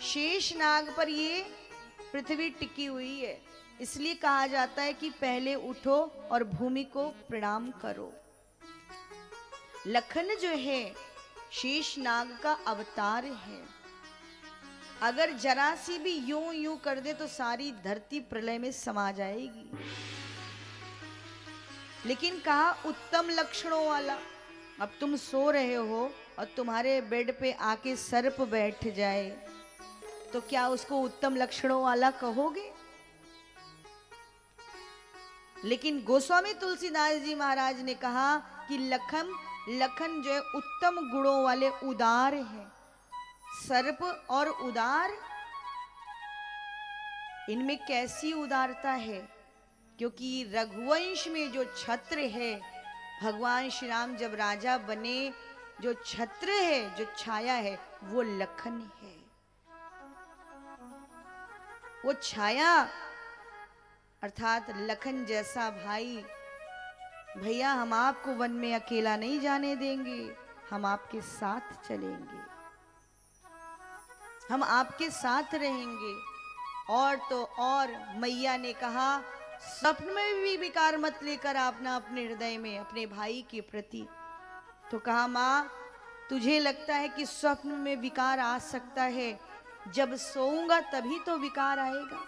शेष नाग पर ये पृथ्वी टिकी हुई है, इसलिए कहा जाता है कि पहले उठो और भूमि को प्रणाम करो। लखन जो है शेष नाग का अवतार है। अगर जरा सी भी यूं यूं कर दे तो सारी धरती प्रलय में समा जाएगी। लेकिन कहा उत्तम लक्षणों वाला। अब तुम सो रहे हो और तुम्हारे बेड पे आके सर्प बैठ जाए तो क्या उसको उत्तम लक्षणों वाला कहोगे? लेकिन गोस्वामी तुलसीदास जी महाराज ने कहा कि लखन जो है उत्तम गुणों वाले उदार है। सर्प और उदार, इनमें कैसी उदारता है? क्योंकि रघुवंश में जो छत्र है, भगवान श्री राम जब राजा बने, जो छत्र है, जो छाया है, वो लखन है। वो छाया अर्थात लखन जैसा भाई। भैया हम आपको वन में अकेला नहीं जाने देंगे, हम आपके साथ चलेंगे, हम आपके साथ रहेंगे। और तो और मैया ने कहा स्वप्न में भी विकार मत लेकर आपना अपने हृदय में अपने भाई के प्रति। तो कहा माँ तुझे लगता है कि स्वप्न में विकार आ सकता है, जब सोऊंगा तभी तो विकार आएगा।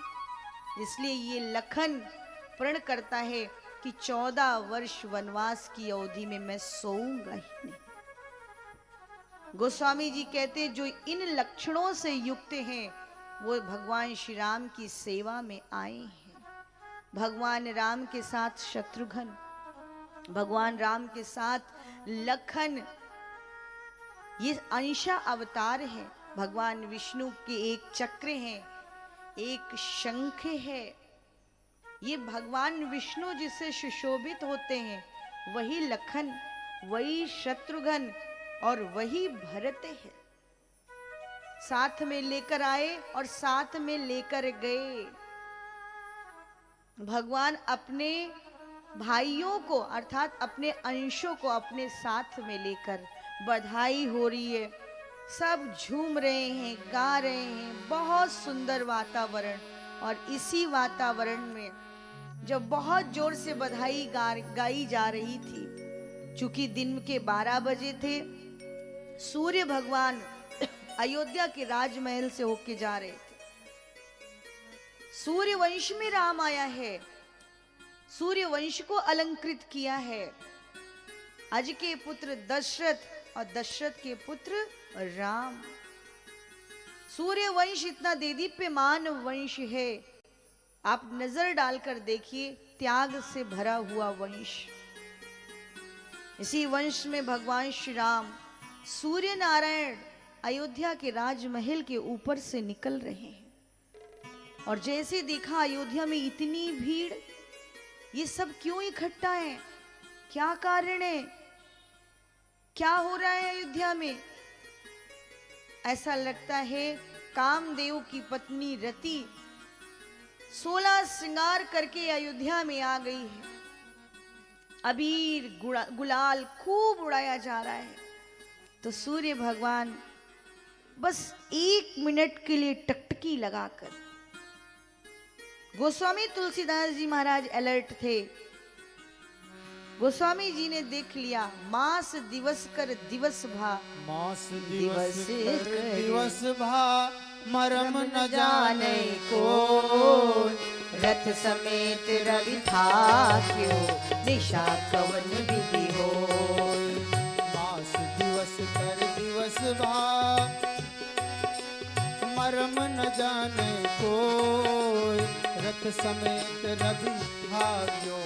इसलिए ये लखन प्रण करता है कि 14 वर्ष वनवास की अवधि में मैं सोऊंगा ही नहीं। गोस्वामी जी कहते जो इन लक्षणों से युक्त हैं वो भगवान श्री राम की सेवा में आए हैं। भगवान राम के साथ शत्रुघ्न, भगवान राम के साथ लखन, ये अंशा अवतार है। भगवान विष्णु के एक चक्र हैं, एक शंख है। ये भगवान विष्णु जिससे सुशोभित होते हैं वही लखन, वही शत्रुघ्न और वही भरत है। साथ में लेकर आए और साथ में लेकर गए। भगवान अपने भाइयों को अर्थात अपने अंशों को अपने साथ में लेकर, बधाई हो रही है, सब झूम रहे हैं, गा रहे हैं, बहुत सुंदर वातावरण। और इसी वातावरण में जब बहुत जोर से बधाई गाई जा रही थी, चूंकि दिन के 12 बजे थे, सूर्य भगवान अयोध्या के राजमहल से होके जा रहे थे। सूर्य वंश में राम आया है, सूर्य वंश को अलंकृत किया है। अज के पुत्र दशरथ और दशरथ के पुत्र राम। सूर्य वंश इतना देदीप्यमान वंश है, आप नजर डालकर देखिए, त्याग से भरा हुआ वंश। इसी वंश में भगवान श्री राम सूर्य नारायण अयोध्या के राजमहल के ऊपर से निकल रहे हैं। और जैसे देखा अयोध्या में इतनी भीड़, ये सब क्यों इकट्ठा है, क्या कारण है, क्या हो रहा है अयोध्या में? ऐसा लगता है कामदेव की पत्नी रति 16 श्रृंगार करके अयोध्या में आ गई है। अबीर गुलाल खूब उड़ाया जा रहा है। तो सूर्य भगवान बस 1 मिनट के लिए टकटकी लगाकर, गोस्वामी तुलसीदास जी महाराज अलर्ट थे। गोस्वामी जी ने देख लिया, मास दिवस कर दिवस भा, मास दिवस कर दिवस भा, मरम न जाने को, रथ समेत रवि था क्यों, निशा कवन विधि हो। मास दिवस कर दिवस भा, मरम न जाने को, रथ समेत रवि था क्यों,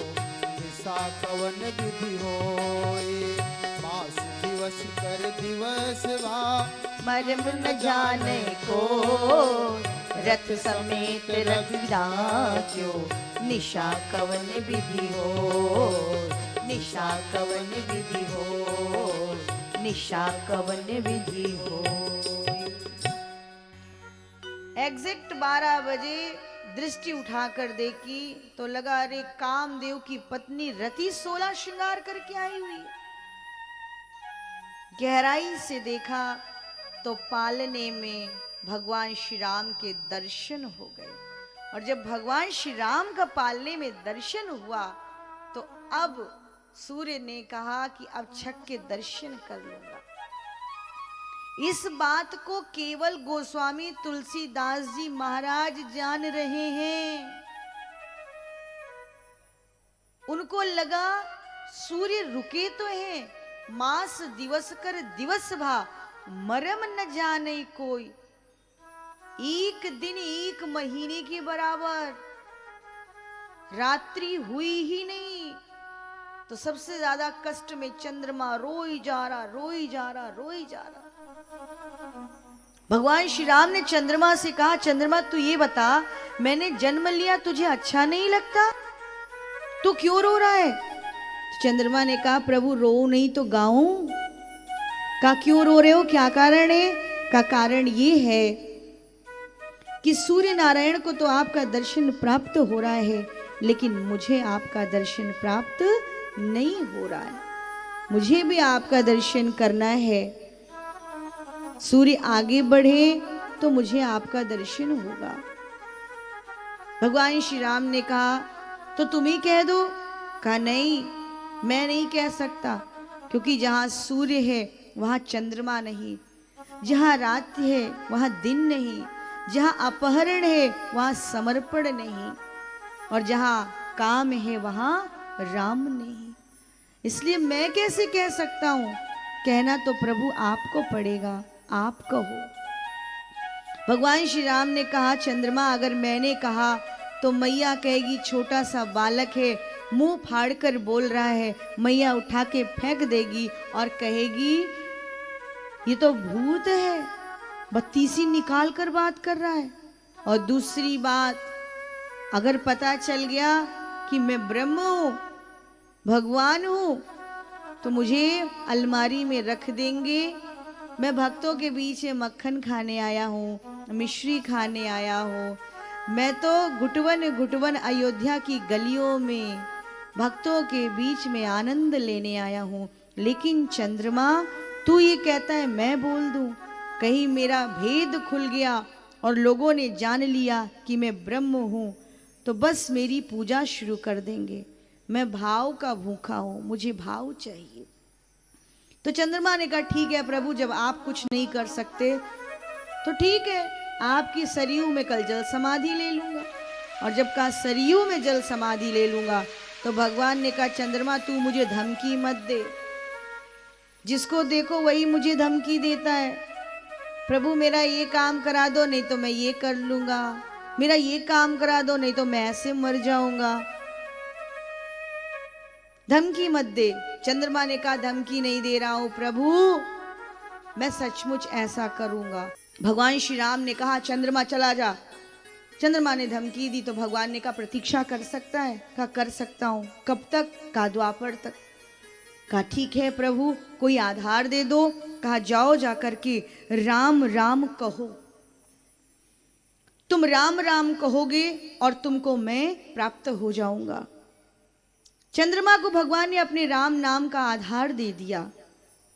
निशा कवन विधि होय। मास दिवस कर दिवस भा, मरम न जाने को, रथ समेत रविदा क्यों, निशा कवन विधि हो, निशा कवन विधि हो, निशा कवन विधि हो। एग्जैक्ट 12 बजे दृष्टि उठाकर देखी तो लगा अरे कामदेव की पत्नी रति 16 श्रृंगार करके आई हुई। गहराई से देखा तो पालने में भगवान श्री राम के दर्शन हो गए। और जब भगवान श्री राम का पालने में दर्शन हुआ तो अब सूर्य ने कहा कि अब छठ के दर्शन कर लूंगा। इस बात को केवल गोस्वामी तुलसीदास जी महाराज जान रहे हैं। उनको लगा सूर्य रुके तो हैं, मास दिवस कर दिवस भा, मरम न जाने कोई। एक दिन एक महीने के बराबर रात्रि हुई ही नहीं। तो सबसे ज्यादा कष्ट में चंद्रमा रोई जा रहा, रोई जा रहा, रोई जा रहा। भगवान श्री राम ने चंद्रमा से कहा, चंद्रमा तू ये बता, मैंने जन्म लिया तुझे अच्छा नहीं लगता? तू क्यों रो रहा है? तो चंद्रमा ने कहा, प्रभु रो नहीं तो गाऊं? का क्यों रो रहे हो, क्या कारण है? का कारण ये है कि सूर्य नारायण को तो आपका दर्शन प्राप्त हो रहा है, लेकिन मुझे आपका दर्शन प्राप्त नहीं हो रहा है। मुझे भी आपका दर्शन करना है। सूर्य आगे बढ़े तो मुझे आपका दर्शन होगा। भगवान श्री राम ने कहा, तो तुम ही कह दो। कहा नहीं, मैं नहीं कह सकता, क्योंकि जहां सूर्य है वहां चंद्रमा नहीं, जहां रात है वहां दिन नहीं, जहां अपहरण है वहां समर्पण नहीं, और जहां काम है वहां राम नहीं। इसलिए मैं कैसे कह सकता हूं? कहना तो प्रभु आपको पड़ेगा, आप कहो। भगवान श्री राम ने कहा, चंद्रमा अगर मैंने कहा तो मैया कहेगी छोटा सा बालक है, मुंह फाड़कर बोल रहा है। मैया उठा के फेंक देगी और कहेगी ये तो भूत है, बत्तीसी निकाल कर बात कर रहा है। और दूसरी बात, अगर पता चल गया कि मैं ब्रह्म हूं, भगवान हूं, तो मुझे अलमारी में रख देंगे। मैं भक्तों के बीच में मक्खन खाने आया हूँ, मिश्री खाने आया हूँ। मैं तो घुटवन घुटवन अयोध्या की गलियों में भक्तों के बीच में आनंद लेने आया हूँ। लेकिन चंद्रमा तू ये कहता है मैं बोल दूं, कहीं मेरा भेद खुल गया और लोगों ने जान लिया कि मैं ब्रह्म हूँ, तो बस मेरी पूजा शुरू कर देंगे। मैं भाव का भूखा हूँ, मुझे भाव चाहिए। तो चंद्रमा ने कहा ठीक है प्रभु, जब आप कुछ नहीं कर सकते तो ठीक है, आपकी सरयू में कल जल समाधि ले लूंगा। और जब कहा सरयू में जल समाधि ले लूंगा, तो भगवान ने कहा चंद्रमा तू मुझे धमकी मत दे। जिसको देखो वही मुझे धमकी देता है। प्रभु मेरा ये काम करा दो, नहीं तो मैं ये कर लूंगा। मेरा ये काम करा दो, नहीं तो मैं ऐसे मर जाऊंगा। धमकी मत दे। चंद्रमा ने कहा धमकी नहीं दे रहा हूं प्रभु, मैं सचमुच ऐसा करूंगा। भगवान श्री राम ने कहा चंद्रमा चला जा। चंद्रमा ने धमकी दी तो भगवान ने कहा प्रतीक्षा कर सकता है? कहा कर सकता हूं। कब तक? कहा द्वापर तक। कहा ठीक है प्रभु, कोई आधार दे दो। कहा जाओ जाकर के राम राम कहो। तुम राम राम कहोगे और तुमको मैं प्राप्त हो जाऊंगा। चंद्रमा को भगवान ने अपने राम नाम का आधार दे दिया।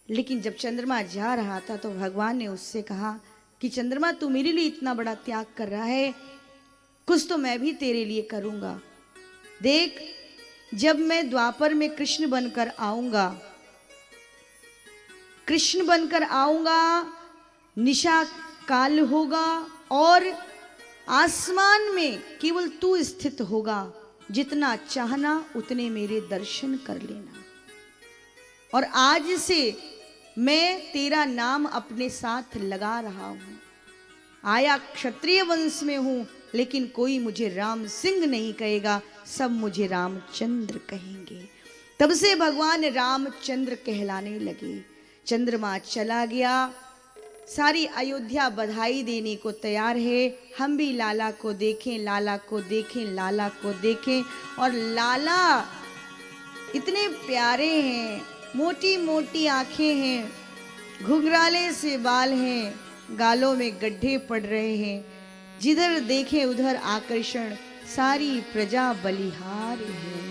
लेकिन जब चंद्रमा जा रहा था तो भगवान ने उससे कहा कि चंद्रमा तू मेरे लिए इतना बड़ा त्याग कर रहा है, कुछ तो मैं भी तेरे लिए करूंगा। देख, जब मैं द्वापर में कृष्ण बनकर आऊंगा, कृष्ण बनकर आऊंगा, निशा काल होगा और आसमान में केवल तू स्थित होगा। जितना चाहना उतने मेरे दर्शन कर लेना। और आज से मैं तेरा नाम अपने साथ लगा रहा हूं। आया क्षत्रिय वंश में हूं, लेकिन कोई मुझे राम सिंह नहीं कहेगा, सब मुझे रामचंद्र कहेंगे। तब से भगवान रामचंद्र कहलाने लगे। चंद्रमा चला गया, सारी अयोध्या बधाई देने को तैयार है। हम भी लाला को देखें, लाला को देखें, लाला को देखें। और लाला इतने प्यारे हैं, मोटी मोटी आंखें हैं, घुंघराले से बाल हैं, गालों में गड्ढे पड़ रहे हैं। जिधर देखें उधर आकर्षण, सारी प्रजा बलिहार है।